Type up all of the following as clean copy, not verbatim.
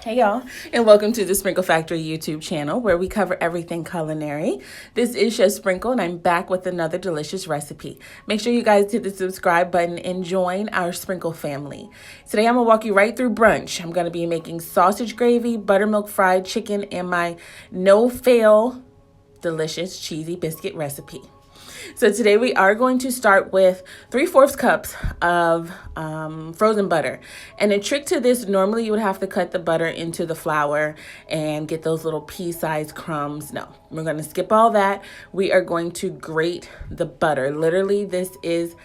Hey y'all, and welcome to the Sprinkle Factory YouTube channel where we cover everything culinary. This is Chef Sprinkle and I'm back with another delicious recipe. Make sure you guys hit the subscribe button and join our Sprinkle family. Today I'm going to walk you right through brunch. I'm going to be making sausage gravy, buttermilk fried chicken, and my no-fail delicious cheesy biscuit recipe. So today we are going to start with 3/4 cups of frozen butter. And a trick to this, normally you would have to cut the butter into the flour and get those little pea-sized crumbs. No, we're going to skip all that. We are going to grate the butter. Literally, this is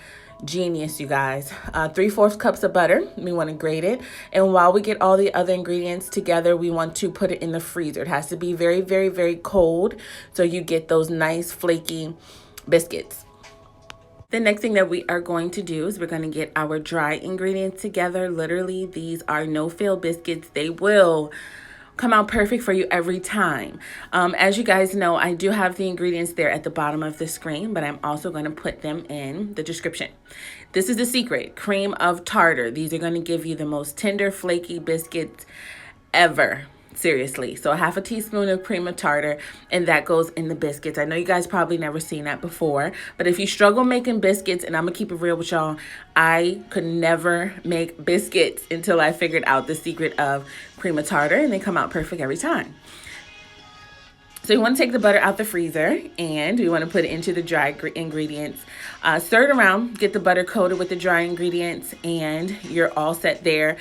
genius, you guys. 3/4 cups of butter. We want to grate it. And while we get all the other ingredients together, we want to put it in the freezer. It has to be very, very, very cold so you get those nice flaky biscuits. The next thing that we are going to do is we're going to get our dry ingredients together. Literally, these are no-fail biscuits. They will come out perfect for you every time. As you guys know, I do have the ingredients there at the bottom of the screen, but I'm also going to put them in the description. This is the secret, cream of tartar. These are going to give you the most tender, flaky biscuits ever. Seriously. So 1/2 teaspoon of cream of tartar, and that goes in the biscuits. I know you guys probably never seen that before, but if you struggle making biscuits, and I'm gonna keep it real with y'all, I could never make biscuits until I figured out the secret of cream of tartar, and they come out perfect every time. So you want to take the butter out the freezer and we want to put it into the dry ingredients. Stir it around, get the butter coated with the dry ingredients, and you're all set there.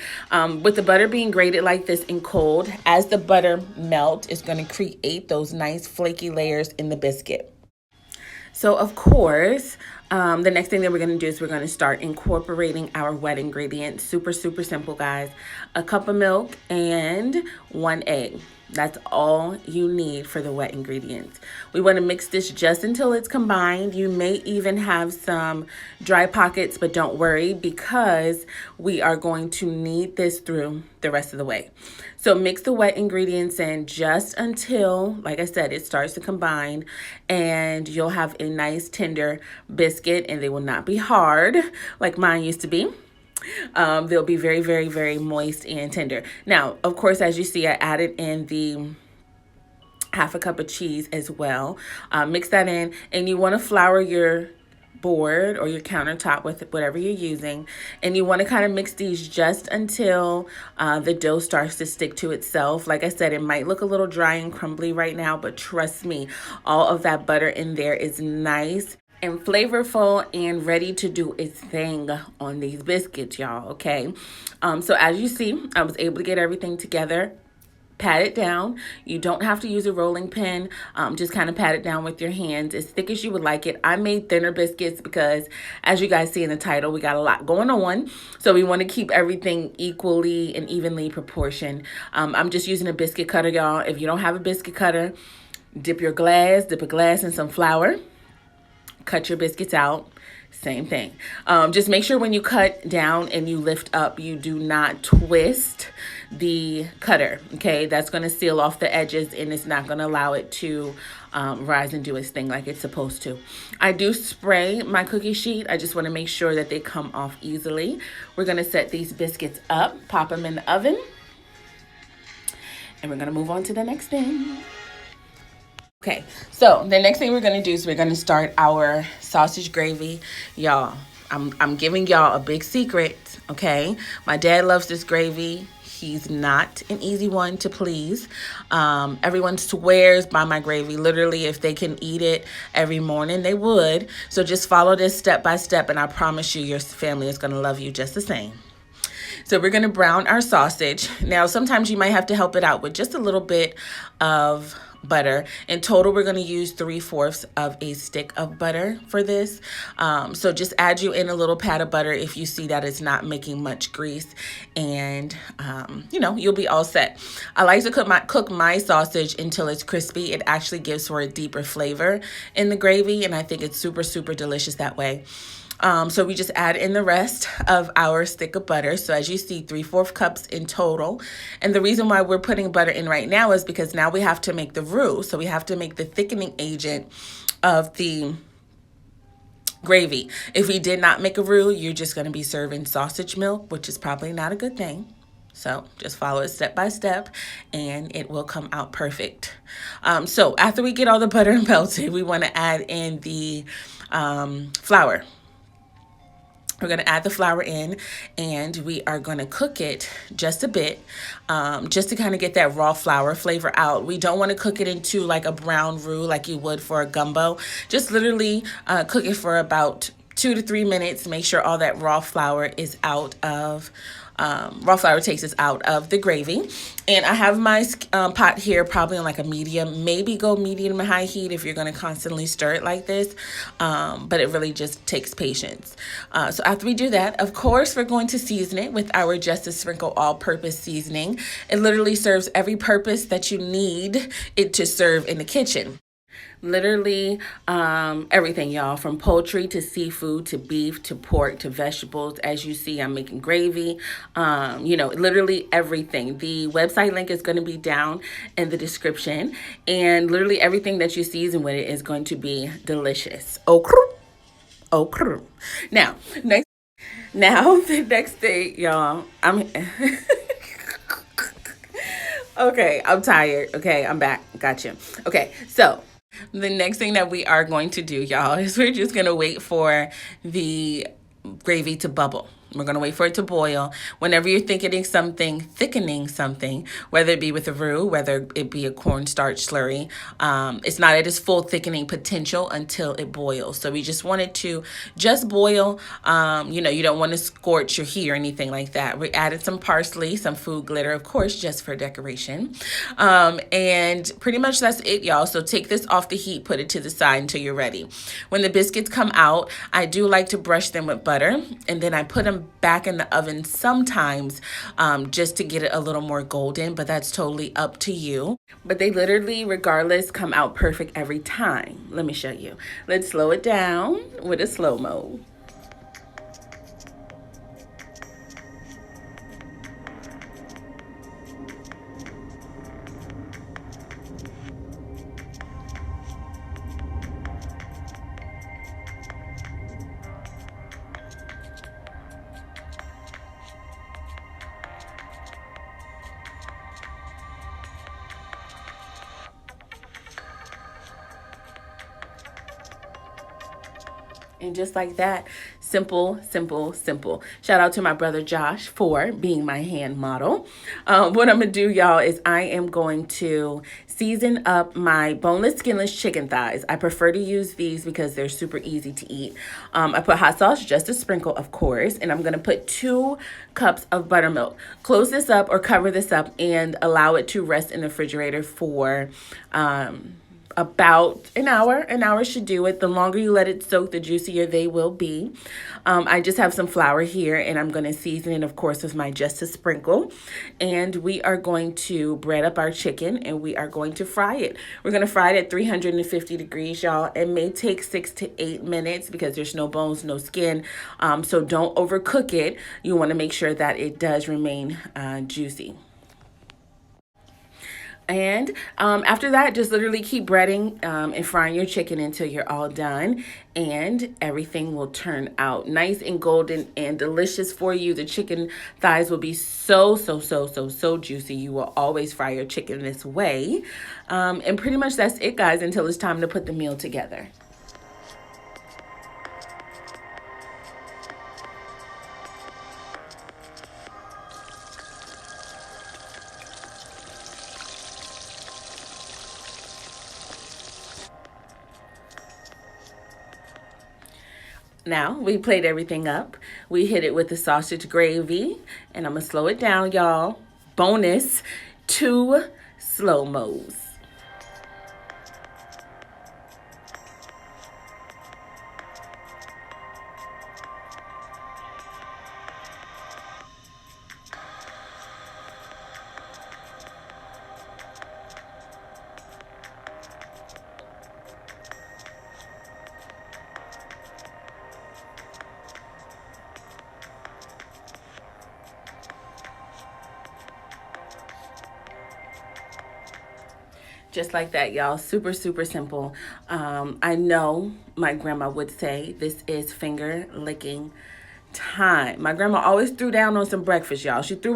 With the butter being grated like this and cold, as the butter melts, it's going to create those nice flaky layers in the biscuit. So of course, the next thing that we're going to do is we're going to start incorporating our wet ingredients. Super, super simple, guys. 1 cup of milk and 1 egg. That's all you need for the wet ingredients. We want to mix this just until it's combined. You may even have some dry pockets, but don't worry because we are going to knead this through the rest of the way. So mix the wet ingredients in just until, like I said, it starts to combine, and you'll have a nice tender biscuit, and they will not be hard like mine used to be. They'll be very, very, very moist and tender. Now, of course, as you see, I added in the 1/2 cup of cheese as well. Mix that in, and you want to flour your board or your countertop with whatever you're using, and you want to kind of mix these just until the dough starts to stick to itself. Like I said, it might look a little dry and crumbly right now, but trust me, all of that butter in there is nice and flavorful and ready to do its thing on these biscuits, y'all. Okay, so as you see, I was able to get everything together. Pat it down. You don't have to use a rolling pin. Just kind of pat it down with your hands as thick as you would like it. I made thinner biscuits because, as you guys see in the title, we got a lot going on. So we want to keep everything equally and evenly proportioned. I'm just using a biscuit cutter, y'all. If you don't have a biscuit cutter, dip a glass in some flour. Cut your biscuits out. Same thing. Just make sure when you cut down and you lift up, you do not twist the cutter. Okay, that's going to seal off the edges and it's not going to allow it to rise and do its thing like it's supposed to. I do spray my cookie sheet. I just want to make sure that they come off easily. We're going to set these biscuits up, pop them in the oven, and we're going to move on to the next thing. Okay, so the next thing we're going to do is we're going to start our sausage gravy. Y'all, I'm giving y'all a big secret, okay? My dad loves this gravy. He's not an easy one to please. Everyone swears by my gravy. Literally, if they can eat it every morning, they would. So just follow this step by step, and I promise you your family is going to love you just the same. So we're going to brown our sausage. Now, sometimes you might have to help it out with just a little bit of butter. In total, we're going to use 3/4 of a stick of butter for this. So just add you in a little pat of butter if you see that it's not making much grease, and you'll be all set. I like to cook my sausage until it's crispy. It actually gives for a deeper flavor in the gravy, and I think it's super, super delicious that way. So we just add in the rest of our stick of butter. So as you see, 3/4 cups in total. And the reason why we're putting butter in right now is because now we have to make the roux. So we have to make the thickening agent of the gravy. If we did not make a roux, you're just going to be serving sausage milk, which is probably not a good thing. So just follow it step by step and it will come out perfect. So after we get all the butter melted, we want to add in the flour. We're going to add the flour in and we are going to cook it just a bit, just to kind of get that raw flour flavor out. We don't want to cook it into like a brown roux like you would for a gumbo. Just literally cook it for about 2 to 3 minutes. Make sure all that raw flour is out of raw flour taste is out of the gravy. And I have my pot here probably on like a medium, maybe go medium to high heat if you're going to constantly stir it like this. But it really just takes patience. So after we do that, of course, we're going to season it with our Just a Sprinkle all-purpose seasoning. It literally serves every purpose that you need it to serve in the kitchen. Literally everything, y'all, from poultry to seafood to beef to pork to vegetables. As you see, I'm making gravy, literally everything. The website link is going to be down in the description, and literally everything that you season with it is going to be delicious. Okay. Now the next thing, y'all, okay, I'm tired. Okay, I'm back. Gotcha. Okay, so the next thing that we are going to do, y'all, is we're just going to wait for the gravy to bubble. We're going to wait for it to boil. Whenever you're thickening something, whether it be with a roux, whether it be a cornstarch slurry, it's not at its full thickening potential until it boils. So we just want it to just boil. You don't want to scorch your heat or anything like that. We added some parsley, some food glitter, of course, just for decoration. And pretty much that's it, y'all. So take this off the heat, put it to the side until you're ready. When the biscuits come out, I do like to brush them with butter, and then I put them back in the oven sometimes just to get it a little more golden, but that's totally up to you. But they literally, regardless, come out perfect every time. Let me show you. Let's slow it down with a slow-mo. And just like that, simple. Shout out to my brother Josh for being my hand model. What I'm going to do, y'all, is I am going to season up my boneless, skinless chicken thighs. I prefer to use these because they're super easy to eat. I put hot sauce, just a sprinkle, of course, and I'm going to put 2 cups of buttermilk. Close this up or cover this up and allow it to rest in the refrigerator for about an hour. An hour should do it. The longer you let it soak, the juicier they will be. I just have some flour here, and I'm going to season it, of course, with my Just a Sprinkle. And we are going to bread up our chicken, and we are going to fry it. We're going to fry it at 350 degrees, y'all. It may take 6 to 8 minutes because there's no bones, no skin. So don't overcook it. You want to make sure that it does remain juicy. And after that, just literally keep breading and frying your chicken until you're all done, and everything will turn out nice and golden and delicious for you. The chicken thighs will be so juicy. You will always fry your chicken this way. And pretty much that's it, guys, until it's time to put the meal together. Now, we plate everything up. We hit it with the sausage gravy, and I'm going to slow it down, y'all. Bonus, 2 slow-mos. Just like that, y'all. Super simple. I know my grandma would say this is finger licking time. My grandma always threw down on some breakfast, y'all. She threw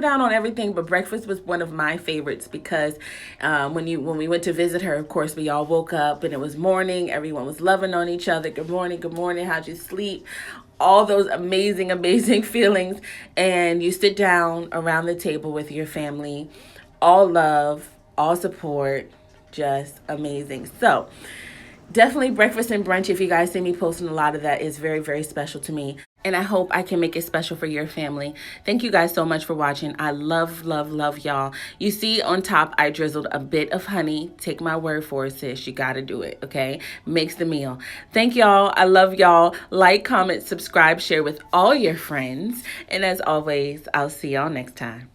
down on everything, but breakfast was one of my favorites because when we went to visit her, of course, we all woke up and it was morning. Everyone was loving on each other. Good morning. How'd you sleep? All those amazing feelings. And you sit down around the table with your family, all love, all support, just amazing. So definitely breakfast and brunch, if you guys see me posting a lot of that, is very, very special to me. And I hope I can make it special for your family. Thank you guys so much for watching. I love y'all. You see on top, I drizzled a bit of honey. Take my word for it, sis. You got to do it, okay? Makes the meal. Thank y'all. I love y'all. Like, comment, subscribe, share with all your friends. And as always, I'll see y'all next time.